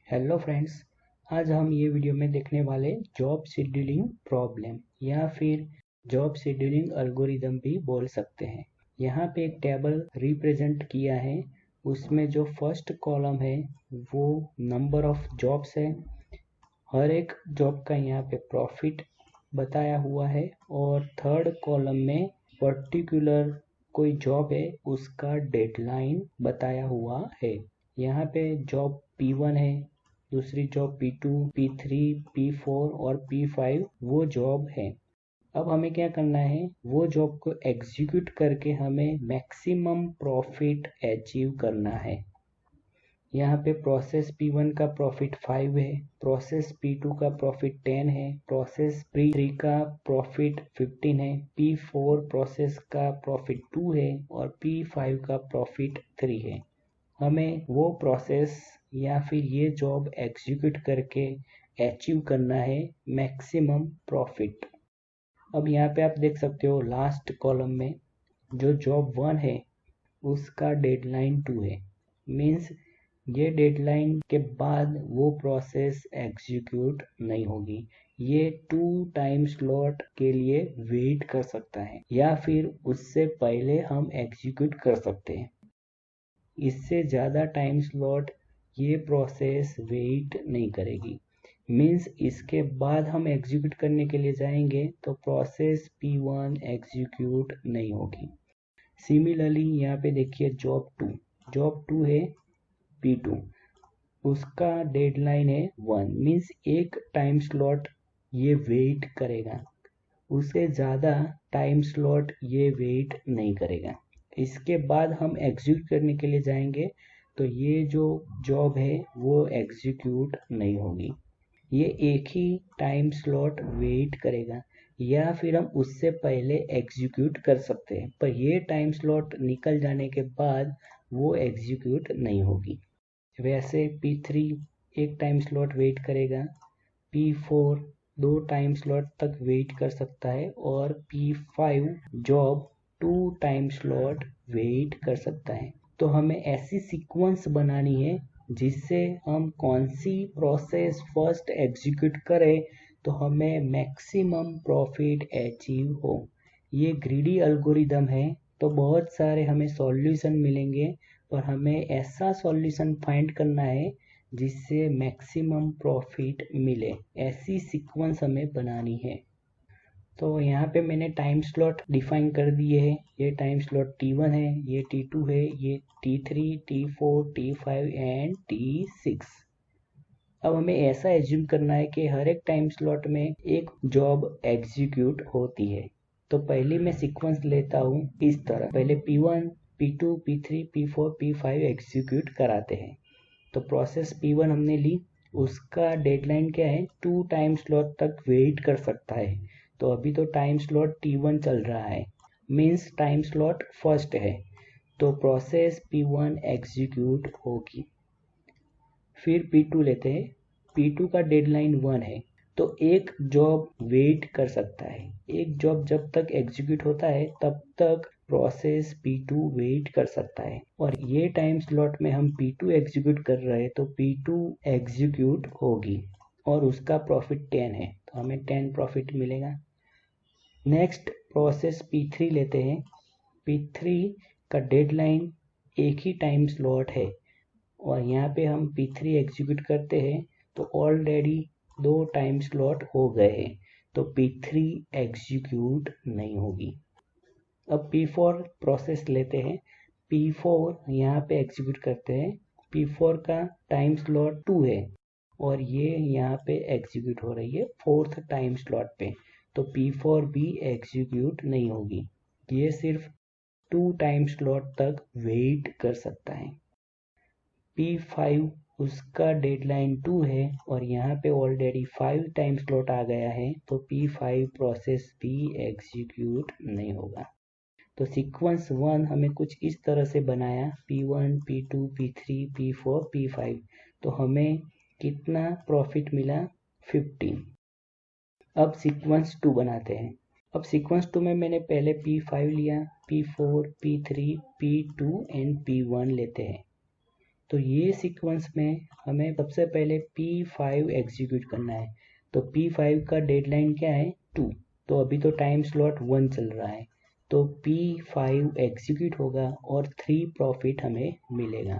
Hello friends, आज हम ये वीडियो में देखने वाले जॉब शेड्यूलिंग प्रॉब्लम या फिर जॉब शेड्यूलिंग एल्गोरिदम भी बोल सकते हैं। यहाँ पे एक टेबल रिप्रेजेंट किया है। उसमें जो फर्स्ट कॉलम है वो नंबर ऑफ जॉब्स है। हर एक जॉब का यहाँ पे प्रॉफिट बताया हुआ है और थर्ड कॉलम में पर्टिकुलर कोई जॉब है उसका डेडलाइन बताया हुआ है। यहाँ पे जॉब P1 है, दूसरी जॉब P2, P3, P4 और P5 वो जॉब है। अब हमें क्या करना है, वो जॉब को एग्जीक्यूट करके हमें मैक्सिमम प्रॉफिट अचीव करना है। यहाँ पे प्रोसेस P1 का प्रॉफिट 5 है, प्रोसेस P2 का प्रॉफिट 10 है, प्रोसेस P3 का प्रॉफिट 15 है, P4 प्रोसेस का प्रॉफिट 2 है और P5 का प्रॉफिट 3 है। हमें वो प्रोसेस या फिर ये जॉब एग्जीक्यूट करके अचीव करना है मैक्सिमम प्रॉफिट। अब यहाँ पे आप देख सकते हो लास्ट कॉलम में जो जॉब 1 है उसका डेडलाइन 2 है। मीन्स ये डेडलाइन के बाद वो प्रोसेस एग्जीक्यूट नहीं होगी। ये 2 टाइम स्लॉट के लिए वेट कर सकता है या फिर उससे पहले हम एग्जीक्यूट कर सकते हैं। इससे ज़्यादा टाइम स्लॉट ये प्रोसेस वेट नहीं करेगी। मीन्स इसके बाद हम एग्जीक्यूट करने के लिए जाएंगे तो प्रोसेस P1 एग्जीक्यूट नहीं होगी। सिमिलरली यहाँ पे देखिए जॉब 2 है P2, उसका डेडलाइन है 1। मीन्स एक टाइम स्लॉट ये वेट करेगा, उससे ज़्यादा टाइम स्लॉट ये वेट नहीं करेगा। इसके बाद हम एग्जीक्यूट करने के लिए जाएंगे तो ये जो जॉब है वो एग्जीक्यूट नहीं होगी। ये एक ही टाइम स्लॉट वेट करेगा या फिर हम उससे पहले एग्जीक्यूट कर सकते हैं, पर ये टाइम स्लॉट निकल जाने के बाद वो एग्जीक्यूट नहीं होगी। वैसे P3 एक टाइम स्लॉट वेट करेगा, P4 2 टाइम स्लॉट तक वेट कर सकता है और P5 job 2 time slot wait कर सकता है। तो हमें ऐसी सीक्वेंस बनानी है जिससे हम कौन सी प्रोसेस फर्स्ट एग्जीक्यूट करें तो हमें मैक्सिमम प्रॉफिट अचीव हो। ये ग्रीडी एल्गोरिदम है तो बहुत सारे हमें सॉल्यूशन मिलेंगे, पर हमें ऐसा सॉल्यूशन फाइंड करना है जिससे मैक्सिमम प्रॉफिट मिले। ऐसी सीक्वेंस हमें बनानी है। तो यहाँ पे मैंने टाइम स्लॉट डिफाइन कर दिए हैं। ये टाइम स्लॉट T1 है, ये T2 है, ये T3, T4, T5 and T6। अब हमें ऐसा एज्यूम करना है कि हर एक टाइम स्लॉट में एक जॉब एग्जीक्यूट होती है। तो पहले मैं सीक्वेंस लेता हूँ इस तरह, पहले P1, P2, P3, P4, P5 execute कराते हैं। तो प्रोसेस P1 हमने ली, उसका डेडलाइन क्या है, 2 टाइम स्लॉट तक वेट कर सकता है। तो अभी तो टाइम स्लॉट T1 चल रहा है, मीन्स टाइम स्लॉट फर्स्ट है, तो प्रोसेस P1 एग्जीक्यूट होगी। फिर P2 लेते हैं, P2 का डेडलाइन 1 है, तो एक जॉब वेट कर सकता है। एक जॉब जब तक एग्जीक्यूट होता है तब तक प्रोसेस P2 वेट कर सकता है। और ये टाइम स्लॉट में हम P2 एग्जीक्यूट कर रहे हैं तो P2 एग्जीक्यूट होगी और उसका प्रॉफिट 10 है, तो हमें 10 प्रॉफिट मिलेगा। नेक्स्ट प्रोसेस P3 लेते हैं, P3 का डेडलाइन एक ही टाइम स्लॉट है और यहाँ पे हम P3 एग्जीक्यूट करते हैं तो ऑलरेडी 2 टाइम स्लॉट हो गए हैं, तो P3 एग्जीक्यूट नहीं होगी। अब P4 प्रोसेस लेते हैं, P4 यहाँ पे एग्जीक्यूट करते हैं। P4 का टाइम स्लॉट 2 है और ये यहाँ पे एग्जीक्यूट हो रही है 4th टाइम स्लॉट पे, तो P4 भी एग्जीक्यूट नहीं होगी। ये सिर्फ 2 टाइम स्लॉट तक वेट कर सकता है। P5 उसका डेडलाइन 2 है और यहाँ पे ऑलरेडी 5 टाइम स्लॉट आ गया है, तो P5 प्रोसेस भी एग्जीक्यूट नहीं होगा। तो सीक्वेंस 1 हमें कुछ इस तरह से बनाया, P1, P2, P3, P4, P5, तो हमें कितना प्रॉफिट मिला, 15। अब सीक्वेंस 2 बनाते हैं। अब सीक्वेंस 2 में मैंने पहले P5 लिया, P4, P3, P2 and P1 लेते हैं। तो ये सीक्वेंस में हमें सबसे पहले P5 एग्जीक्यूट करना है। तो P5 का डेडलाइन क्या है 2, तो अभी तो टाइम स्लॉट 1 चल रहा है, तो P5 एग्जीक्यूट होगा और 3 प्रॉफिट हमें मिलेगा।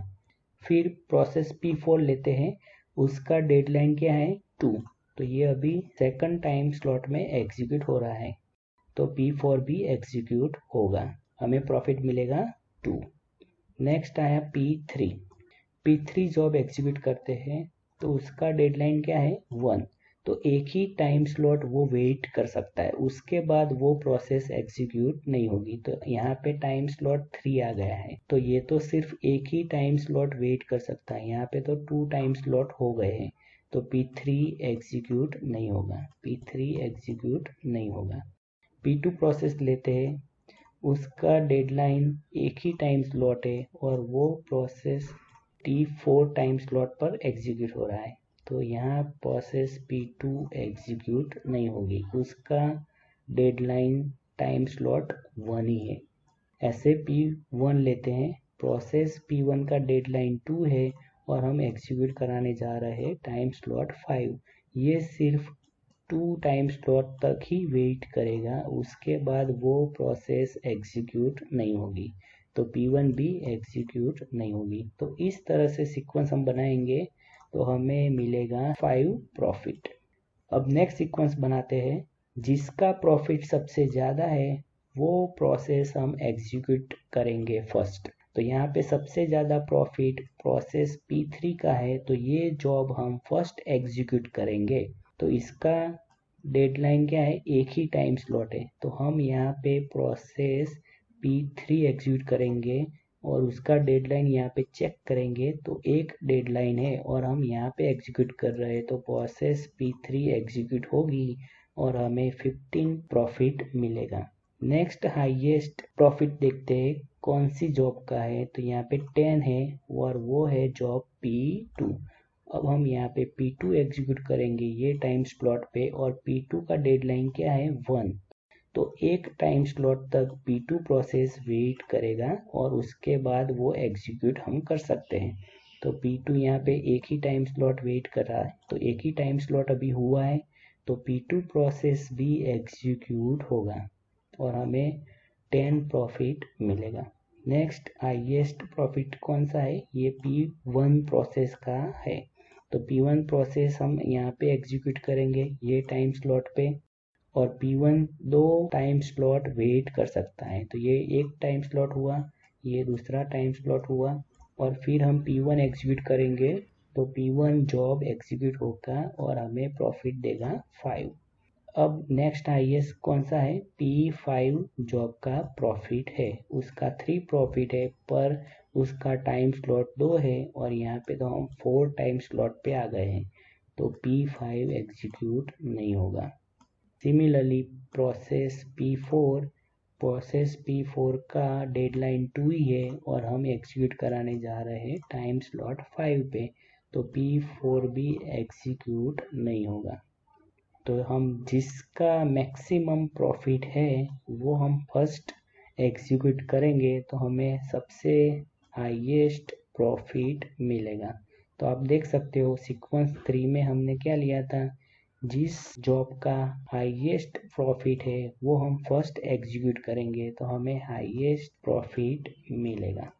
फिर प्रोसेस P4 लेते हैं, उसका डेडलाइन क्या है 2, तो ये अभी सेकंड टाइम स्लॉट में एग्जीक्यूट हो रहा है, तो P4 भी एग्जीक्यूट होगा, हमें प्रॉफिट मिलेगा 2। नेक्स्ट आया P3 जॉब एग्जीक्यूट करते हैं, तो उसका डेडलाइन क्या है 1, तो एक ही टाइम स्लॉट वो वेट कर सकता है, उसके बाद वो प्रोसेस एग्जीक्यूट नहीं होगी। तो यहाँ पे टाइम स्लॉट 3 आ गया है, तो ये तो सिर्फ एक ही टाइम स्लॉट वेट कर सकता है, यहाँ पे तो 2 टाइम स्लॉट हो गए हैं, तो P3 एग्जीक्यूट नहीं होगा, P3 एग्जीक्यूट नहीं होगा। P2 प्रोसेस लेते हैं, उसका डेडलाइन एक ही टाइम स्लॉट है और वो प्रोसेस T4 टाइम स्लॉट पर एग्जीक्यूट हो रहा है, तो यहाँ प्रोसेस P2 एग्जीक्यूट नहीं होगी, उसका डेडलाइन टाइम स्लॉट 1 ही है। ऐसे P1 लेते हैं, प्रोसेस P1 का डेडलाइन 2 है और हम एग्जीक्यूट कराने जा रहे हैं टाइम स्लॉट 5, ये सिर्फ 2 टाइम स्लॉट तक ही वेट करेगा, उसके बाद वो प्रोसेस एग्जीक्यूट नहीं होगी, तो P1 भी एग्जीक्यूट नहीं होगी। तो इस तरह से सीक्वेंस हम बनाएंगे तो हमें मिलेगा 5 प्रॉफिट। अब नेक्स्ट सीक्वेंस बनाते हैं, जिसका प्रॉफिट सबसे ज़्यादा है वो प्रोसेस हम एग्जीक्यूट करेंगे फर्स्ट। तो यहाँ पे सबसे ज़्यादा प्रॉफिट प्रोसेस P3 का है, तो ये जॉब हम फर्स्ट एग्जीक्यूट करेंगे। तो इसका डेडलाइन क्या है, एक ही टाइम स्लॉट है, तो हम यहाँ पे प्रोसेस P3 एग्जीक्यूट करेंगे और उसका डेडलाइन यहाँ पे चेक करेंगे, तो एक डेडलाइन है और हम यहाँ पे एग्जीक्यूट कर रहे हैं, तो प्रोसेस P3 एग्जीक्यूट होगी और हमें 15 प्रॉफिट मिलेगा। नेक्स्ट हाईएस्ट प्रॉफिट देखते हैं कौन सी जॉब का है, तो यहाँ पे 10 है और वो है जॉब P2। अब हम यहाँ पे P2 एग्जीक्यूट करेंगे ये टाइम स्लॉट पे और P2 का डेडलाइन क्या है 1, तो एक टाइम स्लॉट तक P2 प्रोसेस वेट करेगा और उसके बाद वो एग्जीक्यूट हम कर सकते हैं। तो P2 यहाँ पे एक ही टाइम स्लॉट वेट कर रहा है, तो एक ही टाइम स्लॉट अभी हुआ है, तो P2 प्रोसेस भी एग्जीक्यूट होगा और हमें 10 प्रॉफिट मिलेगा। नेक्स्ट हाईएस्ट प्रॉफिट कौन सा है, ये P1 प्रोसेस का है, तो P1 प्रोसेस हम यहाँ पे एग्जीक्यूट करेंगे ये टाइम स्लॉट पे और P1 2 टाइम स्लॉट वेट कर सकता है, तो ये एक टाइम स्लॉट हुआ, ये दूसरा टाइम स्लॉट हुआ और फिर हम P1 एग्जीक्यूट करेंगे, तो P1 जॉब एग्जीक्यूट होगा और हमें प्रॉफिट देगा 5। अब नेक्स्ट हाईएस्ट कौन सा है, P5 जॉब का प्रॉफिट है, उसका 3 प्रॉफिट है, पर उसका टाइम स्लॉट 2 है और यहाँ पे तो हम 4 टाइम स्लॉट पे आ गए हैं, तो P5 एग्जीक्यूट नहीं होगा। सिमिलरली प्रोसेस P4 का डेडलाइन 2 ही है और हम एग्जीक्यूट कराने जा रहे हैं टाइम स्लॉट 5 पे, तो P4 भी एग्जीक्यूट नहीं होगा। तो हम जिसका मैक्सिमम प्रॉफिट है वो हम फर्स्ट एग्जीक्यूट करेंगे, तो हमें सबसे हाईएस्ट प्रॉफिट मिलेगा। तो आप देख सकते हो सीक्वेंस 3 में हमने क्या लिया था, जिस जॉब का हाईएस्ट प्रॉफिट है वो हम फर्स्ट एग्जीक्यूट करेंगे, तो हमें हाईएस्ट प्रॉफिट मिलेगा।